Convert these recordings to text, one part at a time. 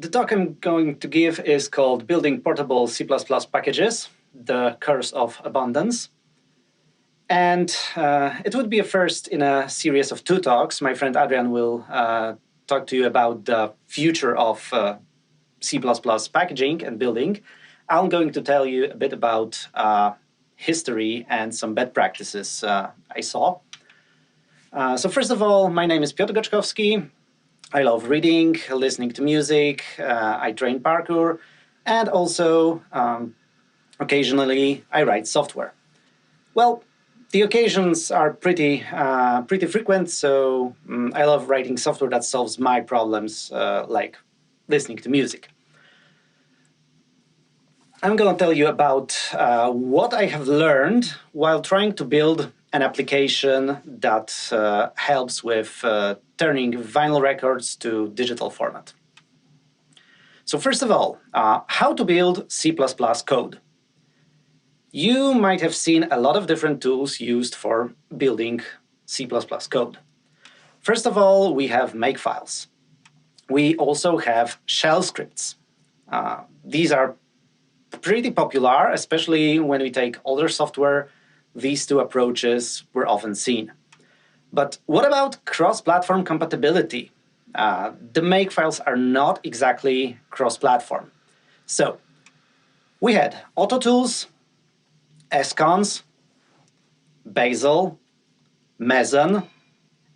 The talk I'm going to give is called Building Portable C++ Packages, the Curse of Abundance. And it would be a first in a series of 2 talks. My friend Adrian will talk to you about the future of C++ packaging and building. I'm going to tell you a bit about history and some bad practices I saw. So first of all, my name is Piotr Gaczkowski. I love reading, listening to music, I train parkour, and also occasionally I write software. Well, the occasions are pretty frequent, so I love writing software that solves my problems, like listening to music. I'm going to tell you about what I have learned while trying to build an application that helps with turning vinyl records to digital format. So first of all, how to build C++ code. You might have seen a lot of different tools used for building C++ code. First of all, we have Makefiles. We also have shell scripts. These are pretty popular, especially when we take older software. These 2 approaches were often seen. But what about cross-platform compatibility? The Makefiles are not exactly cross-platform. So we had autotools, scons, Bazel, Maven,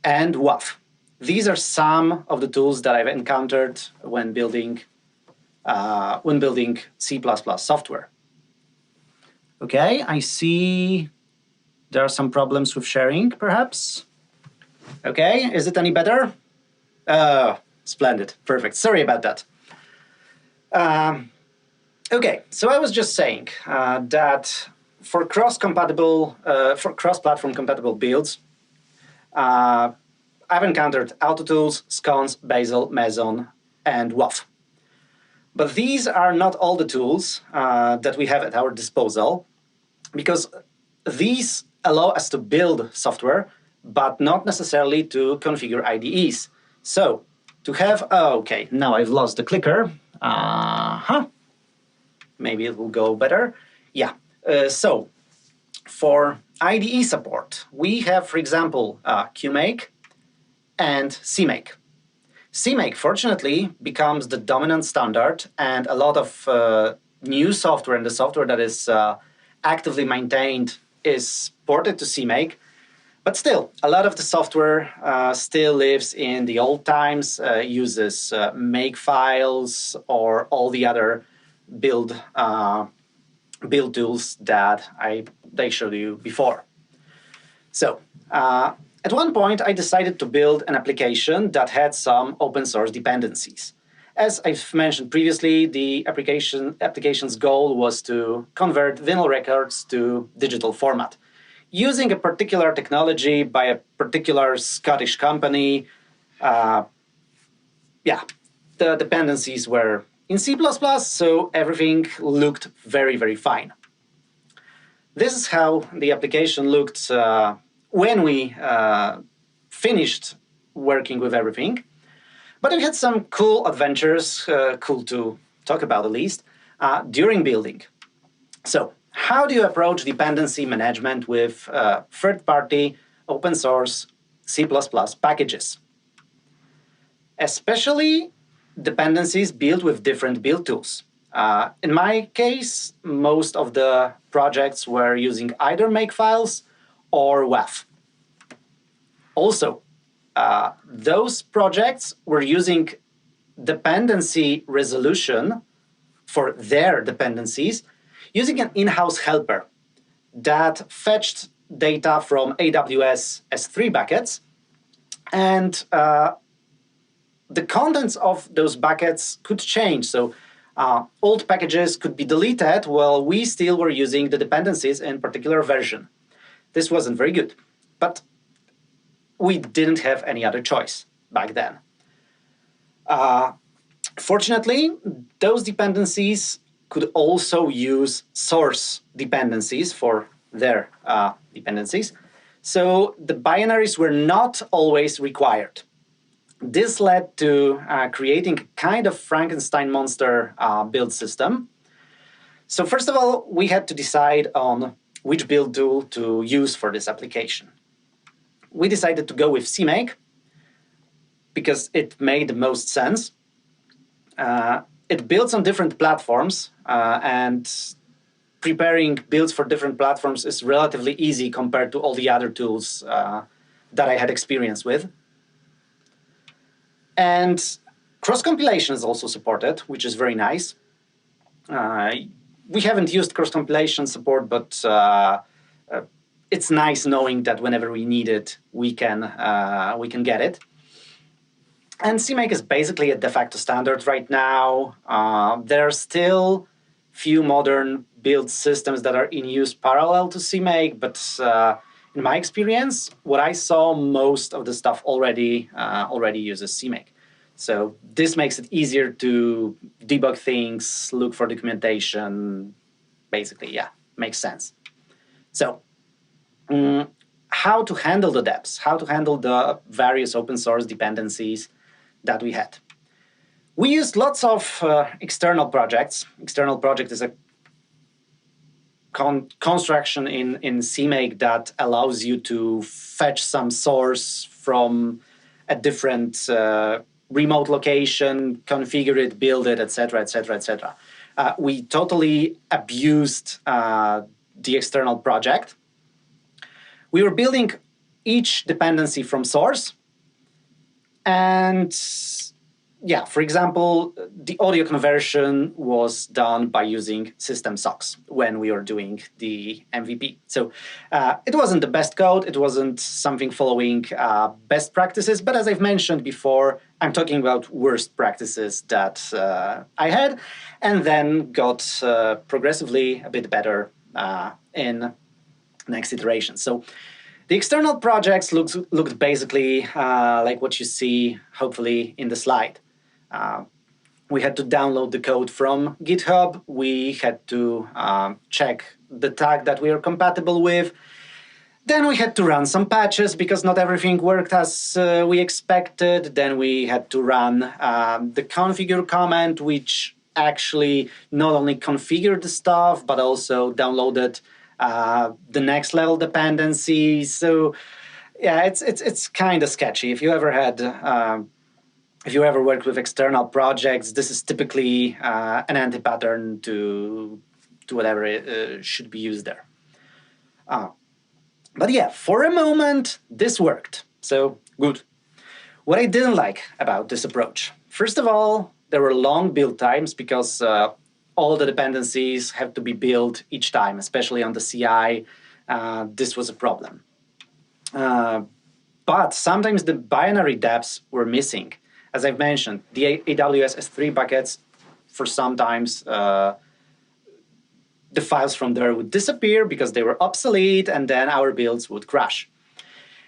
and WAF. These are some of the tools that I've encountered when building C++ software. Okay, I see there are some problems with sharing, perhaps. Okay, is it any better? Splendid, perfect. Sorry about that. Okay, so I was just saying that for cross-platform compatible builds, I've encountered autotools, scons, Bazel, Maven, and WAF. But these are not all the tools that we have at our disposal, because these allow us to build software, but not necessarily to configure IDEs. So to have, okay, now I've lost the clicker. Maybe it will go better. Yeah, so for IDE support, we have, for example, QMake and CMake. CMake, fortunately, becomes the dominant standard, and a lot of new software and the software that is actively maintained is ported to CMake. But still, a lot of the software still lives in the old times, uses Makefiles or all the other build tools that I showed you before. So at one point, I decided to build an application that had some open source dependencies. As I've mentioned previously, the application's goal was to convert vinyl records to digital format using a particular technology by a particular Scottish company. The dependencies were in C++, so everything looked very, very fine. This is how the application looked when we finished working with everything. But we had some cool adventures, cool to talk about at least, during building. So how do you approach dependency management with third-party open source C++ packages? Especially dependencies built with different build tools. In my case, most of the projects were using either Makefiles or WAF. Also, those projects were using dependency resolution for their dependencies using an in-house helper that fetched data from AWS S3 buckets, and the contents of those buckets could change. So old packages could be deleted while we still were using the dependencies in particular version. This wasn't very good, but we didn't have any other choice back then. Fortunately, those dependencies could also use source dependencies for their dependencies. So the binaries were not always required. This led to creating a kind of Frankenstein monster build system. So first of all, we had to decide on which build tool to use for this application. We decided to go with CMake because it made the most sense. It builds on different platforms, and preparing builds for different platforms is relatively easy compared to all the other tools that I had experience with. And cross-compilation is also supported, which is very nice. We haven't used cross-compilation support, but it's nice knowing that whenever we need it, we can get it. And CMake is basically a de facto standard right now. There are still few modern build systems that are in use parallel to CMake, but in my experience, what I saw, most of the stuff already uses CMake. So this makes it easier to debug things, look for documentation. Basically, yeah, makes sense. So how to handle the deps, how to handle the various open source dependencies that we had. We used lots of external projects. External project is a construction in CMake that allows you to fetch some source from a different remote location, configure it, build it, etc., etc., etc. We totally abused the external project. We were building each dependency from source. And yeah, for example, the audio conversion was done by using system socks when we were doing the MVP. So it wasn't the best code. It wasn't something following best practices. But as I've mentioned before, I'm talking about worst practices that I had, and then got progressively a bit better in next iteration. So the external projects looked basically like what you see, hopefully, in the slide. We had to download the code from GitHub. We had to check the tag that we are compatible with. Then we had to run some patches because not everything worked as we expected. Then we had to run the configure command, which actually not only configured the stuff, but also downloaded the next level dependencies. So yeah, it's kind of sketchy. If you ever had if you ever worked with external projects, this is typically an anti-pattern to whatever should be used there. But yeah, for a moment, this worked. So good. What I didn't like about this approach, first of all, there were long build times because all the dependencies have to be built each time, especially on the CI. This was a problem. But sometimes the binary deps were missing. As I've mentioned, the AWS S3 buckets, for sometimes the files from there would disappear because they were obsolete, and then our builds would crash.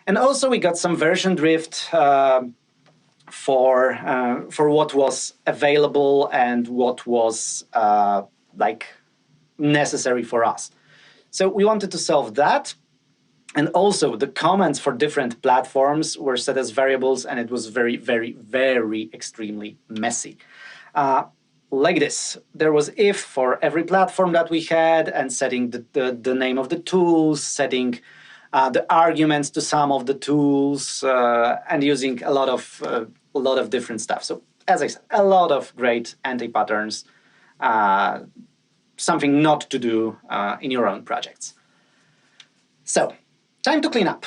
And also we got some version drift for what was available and what was like necessary for us. So we wanted to solve that. And also the comments for different platforms were set as variables, and it was very, very, very extremely messy. Like this, there was if for every platform that we had, and setting the name of the tools, setting the arguments to some of the tools, and using a lot of different stuff. So as I said, a lot of great anti-patterns, something not to do in your own projects. So time to clean up.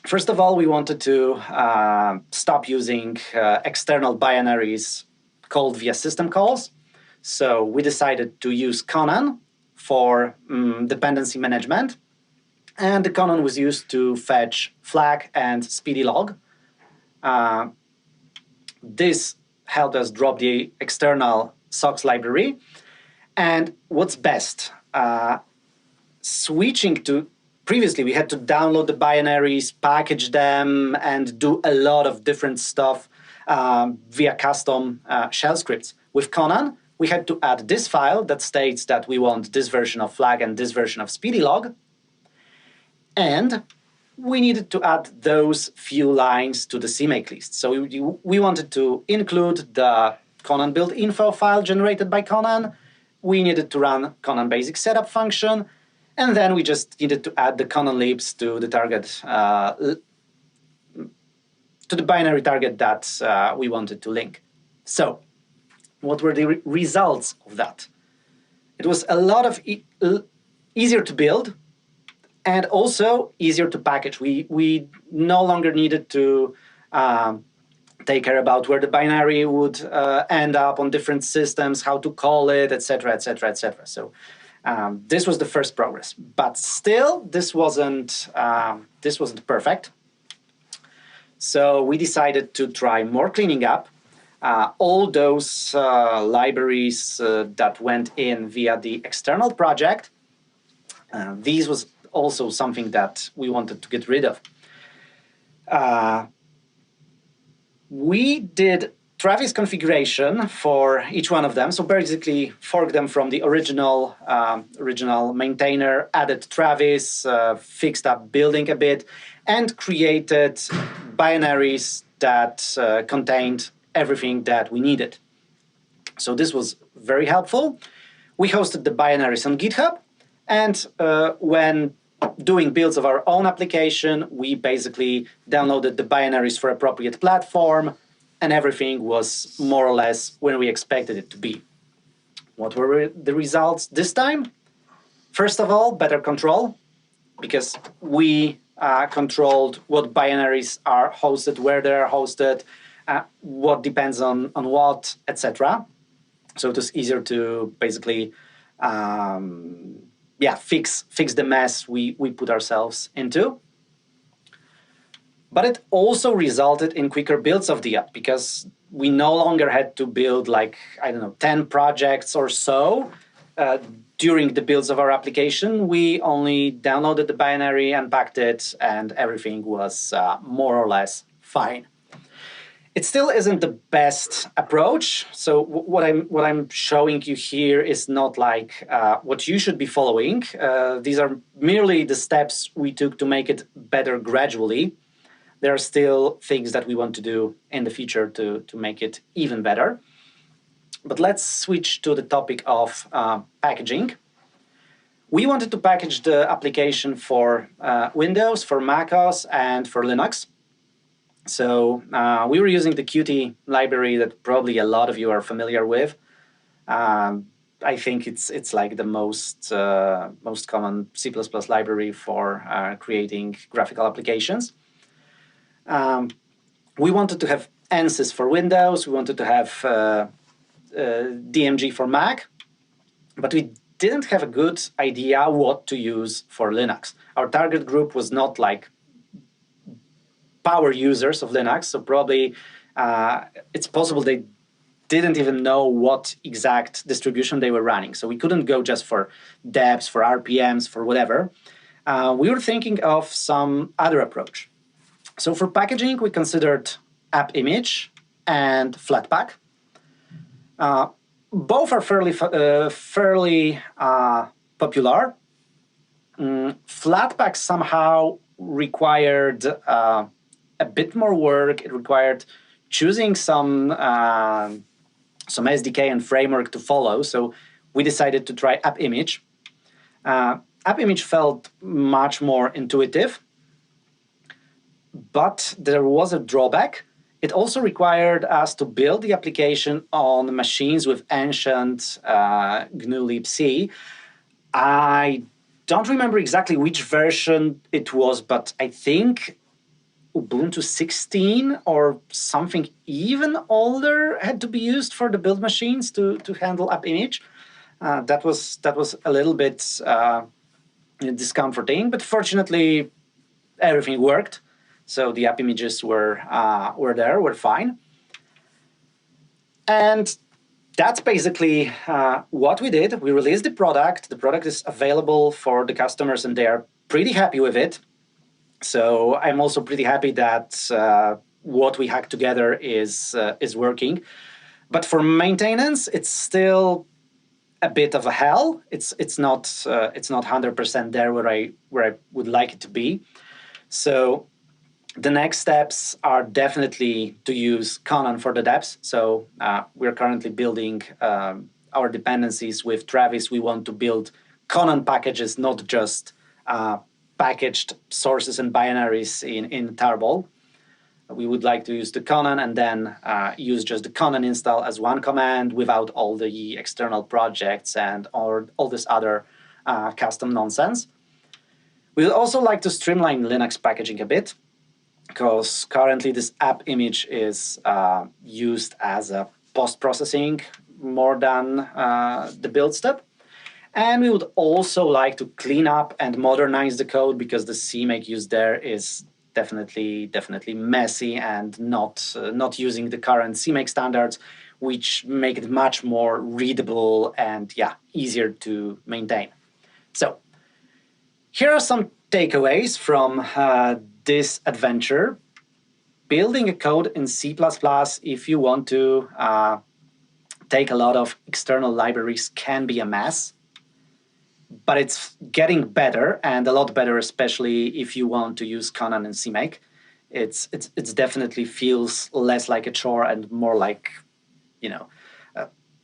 First of all, we wanted to stop using external binaries called via system calls. So we decided to use Conan for dependency management. And the Conan was used to fetch flag and speedy log. This helped us drop the external socks library. And what's best, switching to previously, we had to download the binaries, package them, and do a lot of different stuff via custom shell scripts. With Conan, we had to add this file that states that we want this version of flag and this version of speedy log. And we needed to add those few lines to the CMake list. So we wanted to include the Conan build info file generated by Conan. We needed to run Conan basic setup function, and then we just needed to add the Conan libs to the target, to the binary target that we wanted to link. So, what were the results of that? It was a lot of easier to build and also easier to package. We no longer needed to take care about where the binary would end up on different systems, how to call it, etc., etc., etc. So this was the first progress, but still this wasn't perfect. So we decided to try more cleaning up all those libraries that went in via the external project. These was also something that we wanted to get rid of. We did Travis configuration for each one of them. So basically fork them from the original maintainer, added Travis, fixed up building a bit, and created binaries that contained everything that we needed. So this was very helpful. We hosted the binaries on GitHub, and when doing builds of our own application, we basically downloaded the binaries for appropriate platform, and everything was more or less where we expected it to be. What were the results this time? First of all, better control, because we controlled what binaries are hosted, where they are hosted, what depends on what, etc. So it was easier to basically fix the mess we put ourselves into. But it also resulted in quicker builds of the app, because we no longer had to build 10 projects or so during the builds of our application. We only downloaded the binary, unpacked it, and everything was more or less fine. It still isn't the best approach. So what I'm showing you here is not like what you should be following. These are merely the steps we took to make it better gradually. There are still things that we want to do in the future to make it even better. But let's switch to the topic of packaging. We wanted to package the application for Windows, for macOS, and for Linux. So we were using the Qt library that probably a lot of you are familiar with. I think it's like the most common C++ library for creating graphical applications. We wanted to have ANSYS for Windows. We wanted to have DMG for Mac, but we didn't have a good idea what to use for Linux. Our target group was not like power users of Linux, so probably it's possible they didn't even know what exact distribution they were running. So we couldn't go just for deps, for RPMs, for whatever. We were thinking of some other approach. So for packaging, we considered Appimage and Flatpak. Both are fairly popular. Flatpak somehow required a bit more work. It required choosing some SDK and framework to follow. So we decided to try Appimage. Appimage felt much more intuitive, but there was a drawback. It also required us to build the application on machines with ancient GNU libc. I don't remember exactly which version it was, but I think Ubuntu 16 or something even older had to be used for the build machines to handle Appimage. That was a little bit discomforting, but fortunately everything worked. So the Appimages were fine. And that's basically what we did. We released the product. The product is available for the customers, and they are pretty happy with it. So I'm also pretty happy that what we hacked together is working. But for maintenance, it's still a bit of a hell. It's not 100% there where I would like it to be. So the next steps are definitely to use Conan for the deps. So we're currently building our dependencies with Travis. We want to build Conan packages, not just packaged sources and binaries in Tarball. We would like to use the Conan and then use just the Conan install as one command without all the external projects and all this other custom nonsense. We'd also like to streamline Linux packaging a bit, because currently this app image is used as a post-processing more than the build step. And we would also like to clean up and modernize the code, because the CMake used there is definitely messy and not using the current CMake standards, which make it much more readable and easier to maintain. So here are some takeaways from this adventure. Building a code in C++, if you want to take a lot of external libraries, can be a mess. But it's getting better, and a lot better, especially if you want to use Conan and CMake. It's definitely feels less like a chore and more like,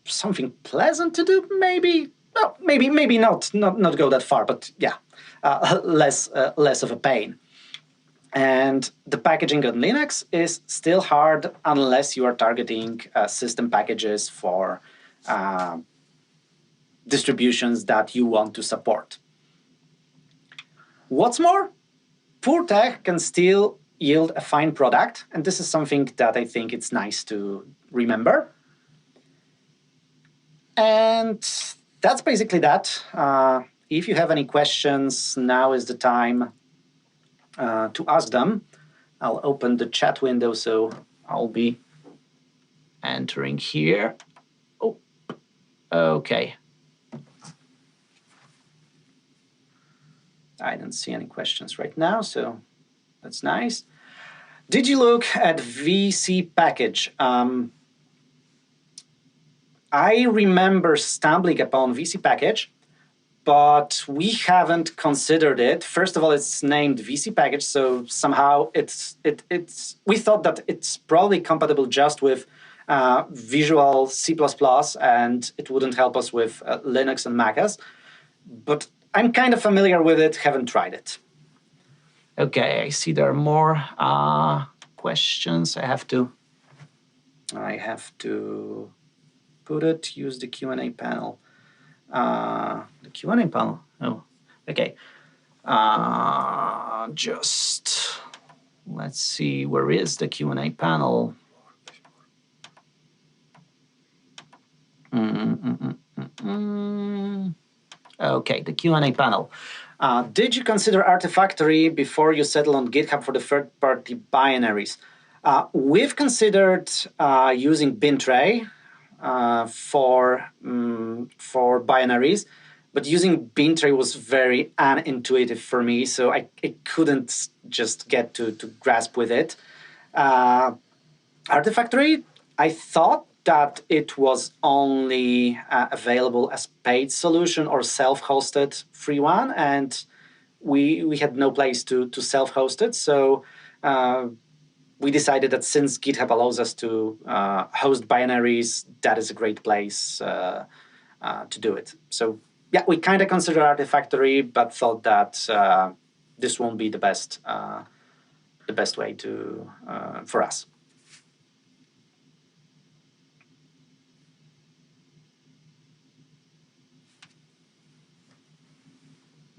something pleasant to do. Maybe, well, maybe not go that far, but less of a pain. And the packaging on Linux is still hard unless you are targeting system packages for distributions that you want to support. What's more, poor tech can still yield a fine product, and this is something that I think it's nice to remember. And that's basically that. If you have any questions, now is the time to ask them. I'll open the chat window, so I'll be entering here. Oh, okay. I don't see any questions right now, so that's nice. Did you look at VC package? I remember stumbling upon VC package, but we haven't considered it. First of all, it's named VC package, so somehow we thought that it's probably compatible just with Visual C++, and it wouldn't help us with Linux and macOS. But I'm kind of familiar with it, haven't tried it. Okay, I see there are more questions. I have to put it, use the Q&A panel. The Q&A panel, oh, okay. Just, let's see, where is the Q&A panel? Okay, the Q&A panel. Did you consider Artifactory before you settle on GitHub for the third-party binaries? We've considered using Bintray for binaries, but using Bintray was very unintuitive for me, so I couldn't just get to grasp with it. Artifactory, I thought that it was only available as paid solution or self-hosted free one, and we had no place to self-host it. So we decided that since GitHub allows us to host binaries, that is a great place to do it. So yeah, we kind of consider Artifactory, but thought that this won't be the best way to for us.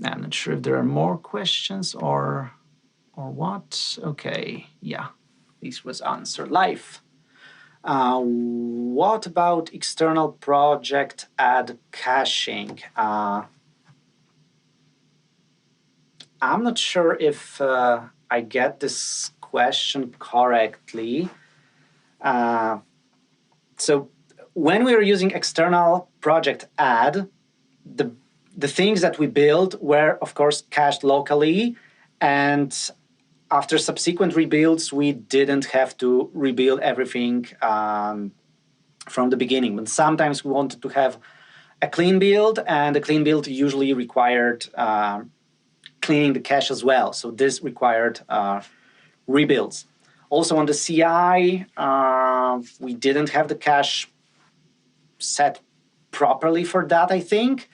I'm not sure if there are more questions or what. Okay, yeah, this was answered live. What about external project add caching? I'm not sure if I get this question correctly. So when we were using external project add, the things that we built were, of course, cached locally, and after subsequent rebuilds, we didn't have to rebuild everything from the beginning. But sometimes we wanted to have a clean build, and a clean build usually required cleaning the cache as well. So this required rebuilds. Also on the CI, we didn't have the cache set properly for that, I think.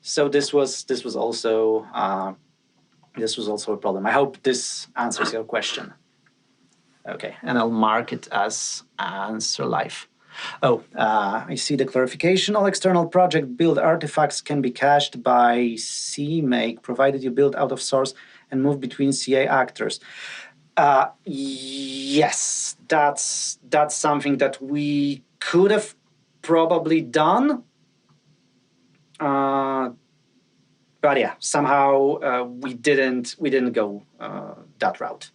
So this was also a problem. I hope this answers your question. Okay, and I'll mark it as answer live. Oh, I see the clarification. All external project build artifacts can be cached by CMake, provided you build out of source and move between CA actors. Yes, that's something that we could have probably done. But yeah, somehow we didn't go that route.